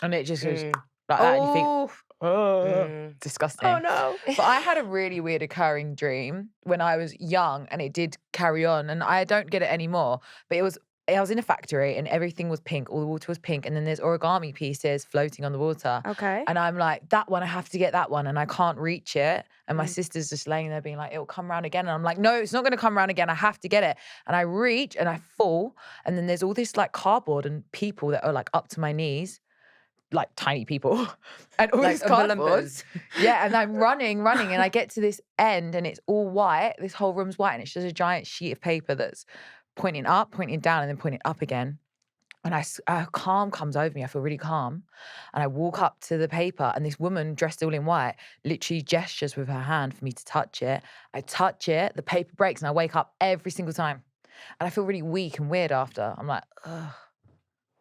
Speaker 2: and it just goes
Speaker 3: Mm,
Speaker 2: like that, and you think,
Speaker 1: Oh.
Speaker 3: mm.
Speaker 2: disgusting.
Speaker 1: Oh no.
Speaker 2: But I had a really weird occurring dream when I was young, and it did carry on, and I don't get it anymore. But I was in a factory, and everything was pink. All the water was pink, and then there's origami pieces floating on the water.
Speaker 1: Okay.
Speaker 2: And I'm like, that one, I have to get that one, and I can't reach it. And my
Speaker 1: Mm.
Speaker 2: sister's just laying there being like, it'll come round again. And I'm like, no, it's not going to come round again. I have to get it. And I reach and I fall. And then there's all this like cardboard and people that are like up to my knees, like tiny people. And all
Speaker 3: Like
Speaker 2: this cardboard.
Speaker 3: Olympus.
Speaker 2: Yeah, and I'm running, and I get to this end and it's all white. This whole room's white and it's just a giant sheet of paper that's pointing up, pointing down, and then pointing up again. And calm comes over me. I feel really calm. And I walk up to the paper and this woman dressed all in white literally gestures with her hand for me to touch it. I touch it, the paper breaks, and I wake up every single time. And I feel really weak and weird after. I'm like, ugh.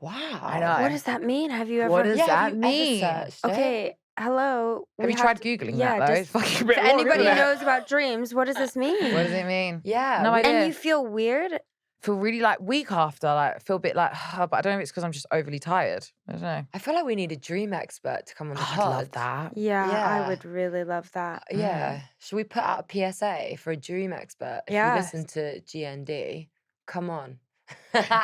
Speaker 3: Wow.
Speaker 2: I know.
Speaker 1: What does that mean? Have you ever?
Speaker 2: What does
Speaker 3: Yeah,
Speaker 2: that
Speaker 3: have you
Speaker 2: mean?
Speaker 3: ever searched it?
Speaker 1: Okay. Hello.
Speaker 2: Have
Speaker 1: we
Speaker 2: you tried
Speaker 1: to-
Speaker 2: Googling
Speaker 1: yeah,
Speaker 2: that though?
Speaker 1: just-
Speaker 2: It's fucking a bit
Speaker 1: For
Speaker 2: wrong,
Speaker 1: anybody
Speaker 2: isn't
Speaker 1: who
Speaker 2: it?
Speaker 1: knows about dreams, what does this mean?
Speaker 2: What does it mean?
Speaker 3: Yeah.
Speaker 2: No
Speaker 3: we-
Speaker 2: idea.
Speaker 1: And you feel weird?
Speaker 2: Feel really like weak after. Like I feel a bit like, but I don't know if it's because I'm just overly tired. I don't know.
Speaker 3: I feel like we need a dream expert to come on the
Speaker 2: Oh, I'd
Speaker 3: pod.
Speaker 2: love that.
Speaker 1: Yeah,
Speaker 3: Yeah.
Speaker 1: I would really love that.
Speaker 3: Yeah. Should we put out a PSA for a dream expert? If
Speaker 1: Yeah.
Speaker 3: you listen to GND, come on.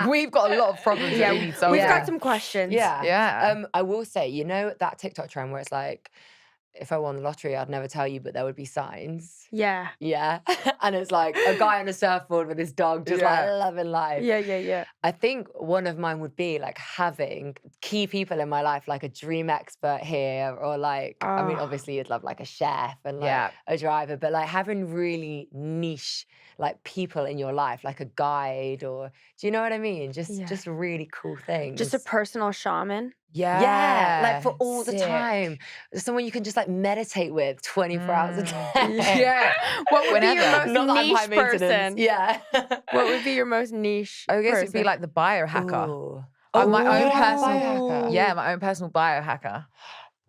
Speaker 2: We've got a lot of problems
Speaker 1: Yeah,
Speaker 2: that we need solving.
Speaker 1: we've
Speaker 3: Yeah.
Speaker 1: got some questions.
Speaker 3: Yeah.
Speaker 2: Yeah.
Speaker 3: I will say, you know that TikTok trend where it's like, if I won the lottery, I'd never tell you, but there would be signs.
Speaker 1: Yeah.
Speaker 3: Yeah. And it's like a guy on a surfboard with his dog just like
Speaker 2: Yeah.
Speaker 3: loving life.
Speaker 1: Yeah.
Speaker 3: I think one of mine would be like having key people in my life, like a dream expert here, or like, I mean,
Speaker 1: Oh.
Speaker 3: obviously you'd love like a chef and like
Speaker 2: Yeah.
Speaker 3: a driver, but like having really niche like people in your life, like a guide, or do you know what I mean?
Speaker 1: Yeah.
Speaker 3: Just really cool things.
Speaker 1: Just a personal shaman.
Speaker 3: yeah, like for all the
Speaker 2: Sick.
Speaker 3: time. Someone you can just like meditate with 24 hours a day.
Speaker 2: Yeah.
Speaker 1: What would be your
Speaker 2: Whenever.
Speaker 1: most
Speaker 3: Not that I'm high
Speaker 1: niche
Speaker 3: maintenance.
Speaker 1: person?
Speaker 3: Yeah.
Speaker 1: What would be your most niche
Speaker 2: I guess it'd be
Speaker 1: person?
Speaker 2: like the biohacker.
Speaker 3: Ooh.
Speaker 2: My own
Speaker 3: you'd have a
Speaker 2: personal,
Speaker 3: biohacker.
Speaker 2: yeah, my own personal biohacker.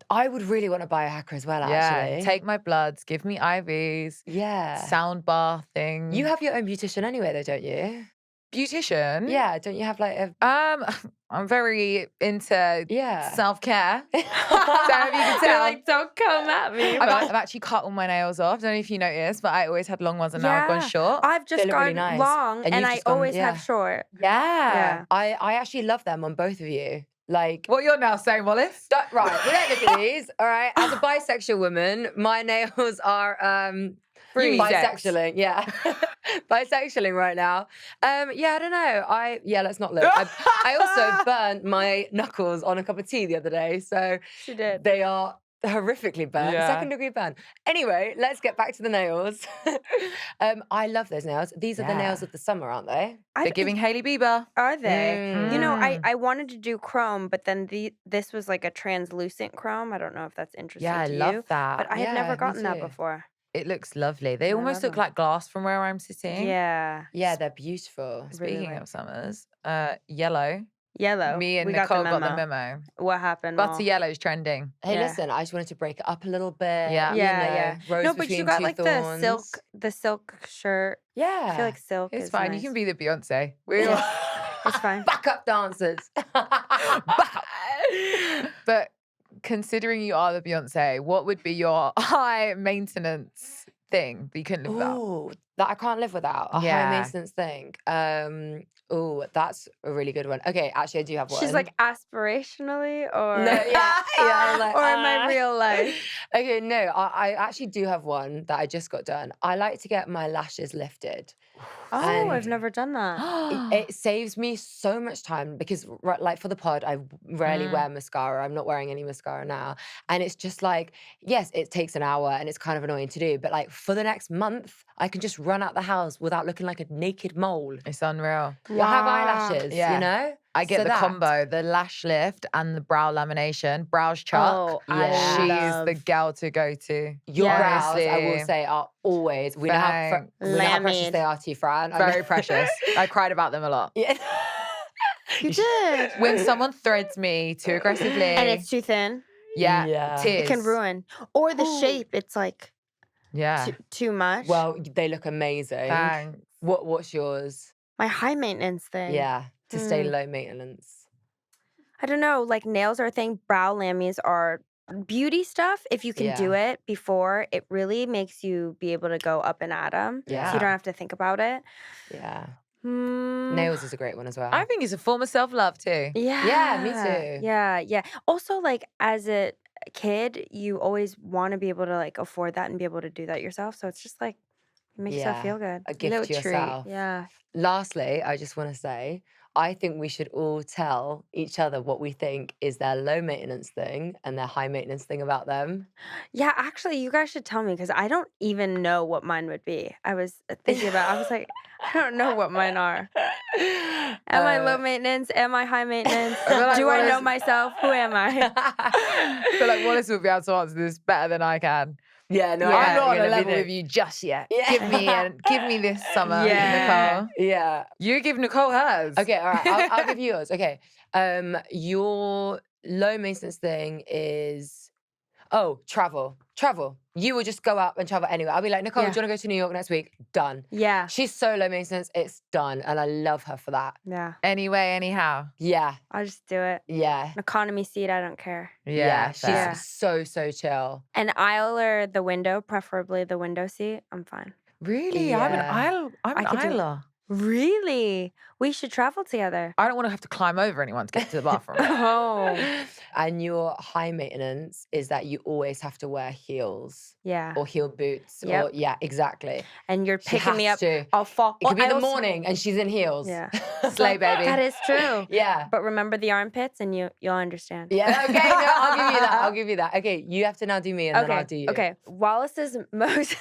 Speaker 3: I would really want a biohacker as well,
Speaker 2: Yeah,
Speaker 3: actually.
Speaker 2: take my bloods, give me IVs,
Speaker 3: Yeah.
Speaker 2: sound bathing.
Speaker 3: You have your own beautician anyway, though, don't you?
Speaker 2: beautician.
Speaker 3: Yeah, don't you have like a
Speaker 2: I'm very into
Speaker 3: yeah?
Speaker 2: self-care. So if you can
Speaker 1: They're
Speaker 2: tell,
Speaker 1: like, don't come at me.
Speaker 2: I've actually cut all my nails off. Don't know if you noticed, but I always had long ones and now I've gone
Speaker 1: Yeah.
Speaker 2: short.
Speaker 1: I've just
Speaker 3: look
Speaker 1: gone
Speaker 3: really nice.
Speaker 1: long
Speaker 3: And
Speaker 1: and
Speaker 3: you've
Speaker 1: I
Speaker 3: just gone-
Speaker 1: always
Speaker 3: yeah.
Speaker 1: have short.
Speaker 2: Yeah.
Speaker 3: I actually love them on both of you. Like
Speaker 2: What you're now saying, Wallis?
Speaker 3: right, we don't look at these. All right. As a bisexual woman, my nails are
Speaker 2: Free sex.
Speaker 3: bisexualing. Yeah. Bisexualing right now. Yeah, I don't know. Let's not look. I also burnt my knuckles on a cup of tea the other day. So
Speaker 1: She did.
Speaker 3: they are horrifically burnt.
Speaker 2: Yeah.
Speaker 3: 2nd degree burn. Anyway, let's get back to the nails. I love those nails. These are the nails
Speaker 2: Yeah.
Speaker 3: of the summer, aren't they?
Speaker 2: They're giving Hailey Bieber.
Speaker 1: Are they? You know,
Speaker 2: Mm.
Speaker 1: I wanted to do chrome, but then this was like a translucent chrome. I don't know if that's interesting
Speaker 2: Yeah, I
Speaker 1: to you.
Speaker 2: love that.
Speaker 1: But I had
Speaker 3: Yeah,
Speaker 1: never
Speaker 3: me
Speaker 1: gotten that
Speaker 3: too.
Speaker 1: before.
Speaker 2: It looks lovely. They
Speaker 1: I
Speaker 2: almost
Speaker 1: love
Speaker 2: look
Speaker 1: them.
Speaker 2: like glass from where I'm sitting.
Speaker 1: Yeah.
Speaker 3: Yeah, they're beautiful.
Speaker 2: Speaking
Speaker 1: Really
Speaker 2: of summers, yellow.
Speaker 1: Yellow.
Speaker 2: Me and
Speaker 1: we
Speaker 2: Nicole
Speaker 1: got the memo. What happened?
Speaker 2: Butter
Speaker 1: Mel?
Speaker 2: yellow's trending.
Speaker 3: Hey,
Speaker 1: Yeah.
Speaker 3: listen, I just wanted to break it up a little bit.
Speaker 2: Yeah.
Speaker 3: you
Speaker 1: Yeah.
Speaker 3: know, rose
Speaker 1: No, but you
Speaker 3: between
Speaker 1: got
Speaker 3: two
Speaker 1: like
Speaker 3: thorns.
Speaker 1: the silk shirt.
Speaker 3: Yeah.
Speaker 1: I feel like silk
Speaker 2: It's
Speaker 1: is
Speaker 2: fine.
Speaker 1: nice.
Speaker 2: You can be the Beyonce. We're
Speaker 1: It's fine.
Speaker 3: Backup dancers.
Speaker 2: But considering you are the Beyonce, what would be your high maintenance thing that you couldn't live without?
Speaker 3: Ooh, that I can't live without. A high
Speaker 2: Yeah.
Speaker 3: maintenance thing. Ooh, that's a really good one. Okay, actually, I do have one.
Speaker 1: She's like aspirationally or
Speaker 3: no, yeah, I'm like,
Speaker 1: or in my real life.
Speaker 3: Okay, no, I actually do have one that I just got done. I like to get my lashes lifted.
Speaker 1: Oh,
Speaker 3: And
Speaker 1: I've never done that.
Speaker 3: it saves me so much time because, like, for the pod, I rarely wear mascara. I'm not wearing any mascara now. And it's just like, yes, it takes an hour and it's kind of annoying to do. But, like, for the next month, I can just run out the house without looking like a naked mole.
Speaker 2: It's unreal.
Speaker 3: I have eyelashes,
Speaker 2: Yeah.
Speaker 3: you know?
Speaker 2: I get
Speaker 3: So
Speaker 2: the
Speaker 3: that-
Speaker 2: combo, the lash lift and the brow lamination. Brows chuck.
Speaker 1: Oh,
Speaker 3: Yeah.
Speaker 2: She's
Speaker 1: love
Speaker 2: the gal to go to.
Speaker 3: Your
Speaker 1: Yes.
Speaker 3: brows, I will
Speaker 2: Honestly.
Speaker 3: say, are always, we know how
Speaker 2: Thanks.
Speaker 3: precious
Speaker 1: Lamid.
Speaker 3: they are to you, Fran. I
Speaker 2: Very
Speaker 3: know.
Speaker 2: precious. I cried about them a lot.
Speaker 3: Yeah.
Speaker 1: You did.
Speaker 2: When someone threads me too aggressively.
Speaker 1: And it's too thin.
Speaker 2: yeah,
Speaker 3: Yeah.
Speaker 2: tears.
Speaker 1: It can ruin. Or the
Speaker 3: Ooh.
Speaker 1: shape, it's like
Speaker 2: Yeah.
Speaker 1: too much.
Speaker 3: Well, they look amazing.
Speaker 2: Thanks.
Speaker 3: What's yours?
Speaker 1: My high maintenance thing.
Speaker 3: Yeah, to stay
Speaker 1: Hmm.
Speaker 3: low maintenance.
Speaker 1: I don't know. Like nails are a thing. Brow lammies are beauty stuff. If you can do it before, it really makes you be able to go up and at them. So
Speaker 3: Yeah.
Speaker 1: you don't have to think about it.
Speaker 3: Yeah.
Speaker 1: Hmm.
Speaker 3: Nails is a great one as well.
Speaker 2: I think it's a form of self-love too.
Speaker 1: Yeah.
Speaker 3: me too.
Speaker 1: Yeah. Also, like as a kid, you always want to be able to like afford that and be able to do that yourself. So it's just like it makes yourself
Speaker 3: Yeah.
Speaker 1: feel good.
Speaker 3: A gift
Speaker 1: Little
Speaker 3: to
Speaker 1: treat.
Speaker 3: yourself.
Speaker 1: Yeah.
Speaker 3: Lastly, I just want to say, I think we should all tell each other what we think is their low maintenance thing and their high maintenance thing about them.
Speaker 1: Yeah, actually, you guys should tell me because I don't even know what mine would be. I was thinking about. I was like, I don't know what mine are. Am I low maintenance? Am I high maintenance?
Speaker 2: feel like
Speaker 1: Do I know
Speaker 2: Wallace-
Speaker 1: myself? Who am I?
Speaker 2: I feel like Wallace will be able to answer this better than I can.
Speaker 3: Yeah, no,
Speaker 1: Yeah.
Speaker 2: I'm not on a
Speaker 3: gonna be
Speaker 2: level
Speaker 3: the-
Speaker 2: with you just yet.
Speaker 3: Yeah.
Speaker 2: Give me this summer,
Speaker 1: Yeah.
Speaker 2: Nicole.
Speaker 3: Yeah.
Speaker 2: You give Nicole hers.
Speaker 3: Okay, all right. I'll give you yours. Okay. Your low maintenance thing is travel. Travel. You will just go up and travel anywhere. I'll be like, Nicole,
Speaker 1: Yeah.
Speaker 3: do you want to go to New York next week? Done.
Speaker 1: Yeah.
Speaker 3: She's so low maintenance, it's done. And I love her for that.
Speaker 1: Yeah.
Speaker 2: Anyway, anyhow.
Speaker 3: Yeah.
Speaker 1: I'll just do it.
Speaker 3: Yeah.
Speaker 1: An economy seat, I don't care.
Speaker 2: Yeah,
Speaker 3: She's
Speaker 2: fair.
Speaker 3: so chill.
Speaker 1: An aisle or the window, preferably the window seat, I'm fine.
Speaker 2: Really? I'm an
Speaker 3: Yeah.
Speaker 2: I'm an
Speaker 1: I could do it.
Speaker 2: isler.
Speaker 1: Really? We should travel together.
Speaker 2: I don't want to have to climb over anyone to get to the bathroom.
Speaker 1: Oh.
Speaker 3: And your high maintenance is that you always have to wear heels
Speaker 1: Yeah.
Speaker 3: or heel boots.
Speaker 1: Yep.
Speaker 3: Or yeah, exactly.
Speaker 1: And you're
Speaker 3: She
Speaker 1: picking me
Speaker 3: has
Speaker 1: up.
Speaker 3: to.
Speaker 1: I'll fall.
Speaker 3: It could be
Speaker 1: I
Speaker 3: the
Speaker 1: also-
Speaker 3: morning and she's in heels.
Speaker 1: Yeah.
Speaker 2: Slay, baby.
Speaker 1: That is true.
Speaker 3: Yeah.
Speaker 1: But remember the armpits and you'll understand.
Speaker 3: Yeah, okay, no, I'll give you that. I'll give you that. Okay, you have to now do me and then I'll do you.
Speaker 1: Okay. Wallace's most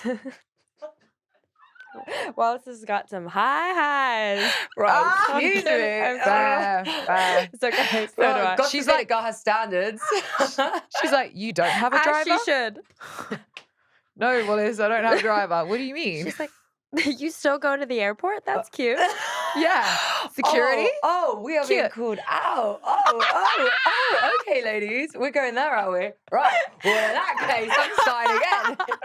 Speaker 1: Wallace has got some high highs.
Speaker 3: Right.
Speaker 1: Excuse me. I'm sorry.
Speaker 2: Fair.
Speaker 1: It's okay. So do
Speaker 3: Well,
Speaker 1: I.
Speaker 3: God
Speaker 2: She's
Speaker 3: forbid
Speaker 2: like-
Speaker 3: a girl has standards.
Speaker 2: She's like, you don't have a
Speaker 1: As
Speaker 2: driver?
Speaker 1: she should.
Speaker 2: No, Wallace, I don't have a driver. What do you mean?
Speaker 1: She's like, you still go to the airport? That's cute.
Speaker 2: Yeah. Security?
Speaker 3: Oh, we are being
Speaker 2: Cute.
Speaker 3: called out. Oh, okay, ladies. We're going there, are we? Right. Well, in that case, I'm starting again.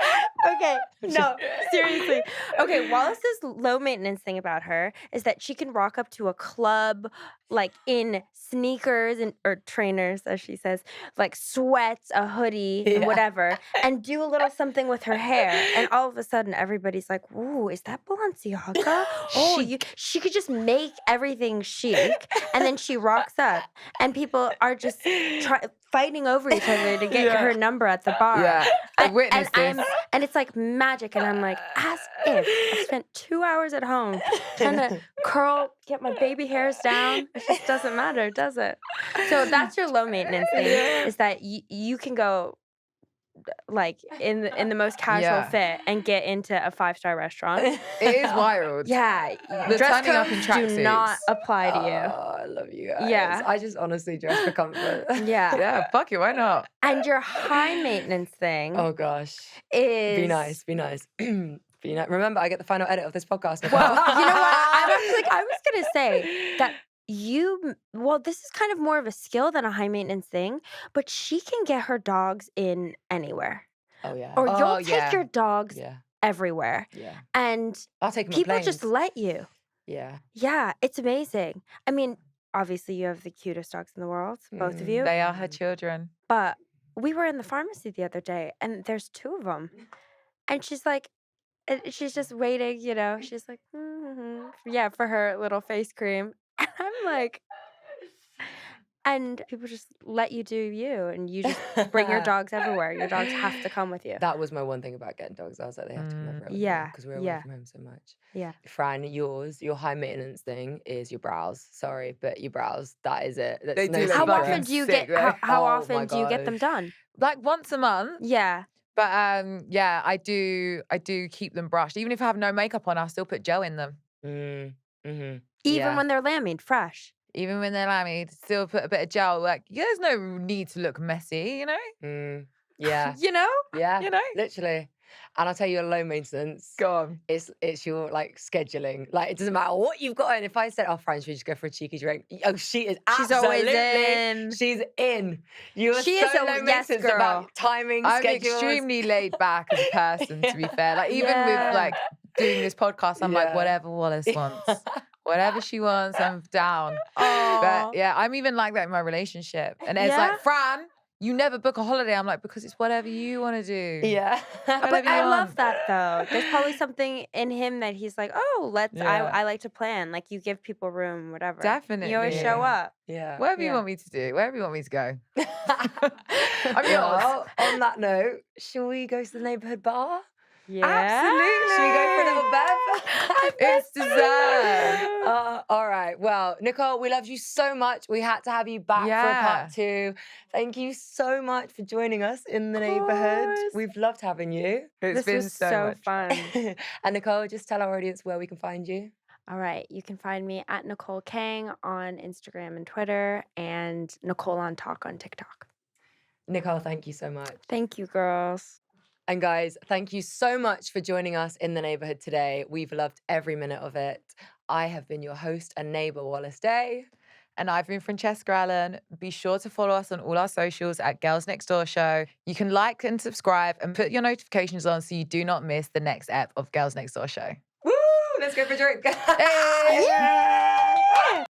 Speaker 1: Okay, no, seriously. Okay, Wallace's low maintenance thing about her is that she can rock up to a club like in sneakers and or trainers, as she says, like sweats, a hoodie, and
Speaker 3: Yeah.
Speaker 1: whatever, and do a little something with her hair, and all of a sudden everybody's like, "Ooh, is that Balenciaga?" Oh, she could just make everything chic, and then she rocks up, and people are just fighting over each other to get her number at the bar.
Speaker 2: Yeah. I've witnessed this.
Speaker 1: And it's like magic. And I'm like, as if I spent 2 hours at home trying to get my baby hairs down. It just doesn't matter, does it? So that's your low maintenance thing, is that you can go like in the most casual
Speaker 2: Yeah.
Speaker 1: fit and get into a 5-star restaurant.
Speaker 2: It is wild.
Speaker 1: Yeah.
Speaker 2: The
Speaker 1: Dress
Speaker 2: turning up in
Speaker 1: codes do not
Speaker 2: tracksuits.
Speaker 1: apply to
Speaker 3: Oh, I love you guys.
Speaker 1: Yeah.
Speaker 3: I just honestly dress for comfort.
Speaker 1: you. Yeah.
Speaker 2: Yeah, fuck it, why not?
Speaker 1: And your high maintenance thing
Speaker 3: Oh, gosh.
Speaker 1: is
Speaker 3: Be nice. Be nice. Be nice. Remember, I get the final edit of this podcast.
Speaker 1: Well, you know what? I was gonna say that this is kind of more of a skill than a high maintenance thing, but she can get her dogs in anywhere.
Speaker 3: Oh, yeah.
Speaker 1: Or you'll take
Speaker 2: yeah.
Speaker 1: your dogs
Speaker 3: Yeah.
Speaker 1: everywhere.
Speaker 3: Yeah.
Speaker 1: And
Speaker 3: I'll take them on
Speaker 1: people just
Speaker 3: planes.
Speaker 1: let you.
Speaker 3: Yeah.
Speaker 1: Yeah, it's amazing. I mean, obviously you have the cutest dogs in the world, both of you.
Speaker 2: They are her children.
Speaker 1: But we were in the pharmacy the other day and there's 2 of them. And she's like, And she's just waiting, you know. She's like, yeah, for her little face cream. And I'm like, and people just let you do you, and you just bring your dogs everywhere. Your dogs have to come with you.
Speaker 3: That was my one thing about getting dogs. I was like, they have to come everywhere with me
Speaker 1: Yeah,
Speaker 3: because we're away
Speaker 1: yeah,
Speaker 3: from home so much.
Speaker 1: yeah.
Speaker 3: Fran, your high maintenance thing is your brows. Sorry, but your brows, that is it. That's
Speaker 2: They
Speaker 3: no
Speaker 2: do look
Speaker 1: How
Speaker 3: secret.
Speaker 1: often
Speaker 2: fucking
Speaker 1: do you
Speaker 2: sick,
Speaker 1: get?
Speaker 2: though.
Speaker 1: How
Speaker 3: Oh my
Speaker 1: often do you get them
Speaker 3: gosh.
Speaker 1: done?
Speaker 2: Like once a month.
Speaker 1: Yeah.
Speaker 2: But yeah, I do keep them brushed. Even if I have no makeup on, I'll still put gel in them.
Speaker 3: Mm-hmm.
Speaker 1: Even
Speaker 3: Yeah.
Speaker 1: when they're lambing, fresh.
Speaker 2: Even when they're lammy, still put a bit of gel. Like, there's no need to look messy, you know?
Speaker 3: Yeah.
Speaker 2: You know?
Speaker 3: Yeah.
Speaker 2: You know?
Speaker 3: Literally. And I'll tell you, a low maintenance.
Speaker 2: Go on.
Speaker 3: It's your like scheduling. Like it doesn't matter what you've got. And if I said, "Oh, Fran, should we just go for a cheeky drink?" Oh, she is
Speaker 1: She's always
Speaker 3: absolutely.
Speaker 1: in.
Speaker 3: She's in. You are
Speaker 1: She
Speaker 3: so
Speaker 1: is a-
Speaker 3: low
Speaker 1: yes,
Speaker 3: maintenance
Speaker 1: girl.
Speaker 3: about timing,
Speaker 2: I'm
Speaker 3: schedules.
Speaker 2: extremely laid back as a person, to be fair. Like, even
Speaker 1: Yeah.
Speaker 2: with like doing this podcast, I'm like,
Speaker 3: Yeah.
Speaker 2: whatever Wallace wants. Whatever she wants, I'm down.
Speaker 1: Aw.
Speaker 2: But yeah, I'm even like that in my relationship. And it's
Speaker 1: Yeah?
Speaker 2: like, Fran, you never book a holiday. I'm like, because it's whatever you want to do.
Speaker 3: Yeah.
Speaker 1: But
Speaker 2: Whatever you
Speaker 1: I love
Speaker 2: want.
Speaker 1: that though. There's probably something in him that he's like, oh,
Speaker 2: Yeah.
Speaker 1: I like to plan. Like you give people room, whatever.
Speaker 2: Definitely.
Speaker 1: You always show up.
Speaker 3: Yeah.
Speaker 2: Wherever you
Speaker 1: Yeah.
Speaker 2: want me to do, wherever you want me to go. I'm yours.
Speaker 3: Well, on that note, shall we go to the neighborhood bar?
Speaker 1: Yeah.
Speaker 2: Absolutely.
Speaker 3: Should we go for a little bev?
Speaker 2: It's deserved.
Speaker 3: All right. Well, Nicole, we loved you so much. We had to have you back for a
Speaker 2: Yeah.
Speaker 3: part 2. Thank you so much for joining us in the neighborhood.
Speaker 1: course.
Speaker 3: We've loved having you.
Speaker 2: It's
Speaker 1: This
Speaker 2: been
Speaker 1: was
Speaker 2: so
Speaker 1: so
Speaker 2: much
Speaker 1: fun.
Speaker 3: And Nicole, just tell our audience where we can find you.
Speaker 1: All right. You can find me at Nicole Kang on Instagram and Twitter, and Nicole on Talk on TikTok.
Speaker 3: Nicole, thank you so much.
Speaker 1: Thank you, girls.
Speaker 3: And guys, thank you so much for joining us in the neighborhood today. We've loved every minute of it. I have been your host and neighbor, Wallace Day.
Speaker 2: And I've been Francesca Allen. Be sure to follow us on all our socials at Girls Next Door Show. You can like and subscribe and put your notifications on so you do not miss the next ep of Girls Next Door Show.
Speaker 3: Woo! Let's go for a drink.
Speaker 2: Hey!
Speaker 1: Yeah.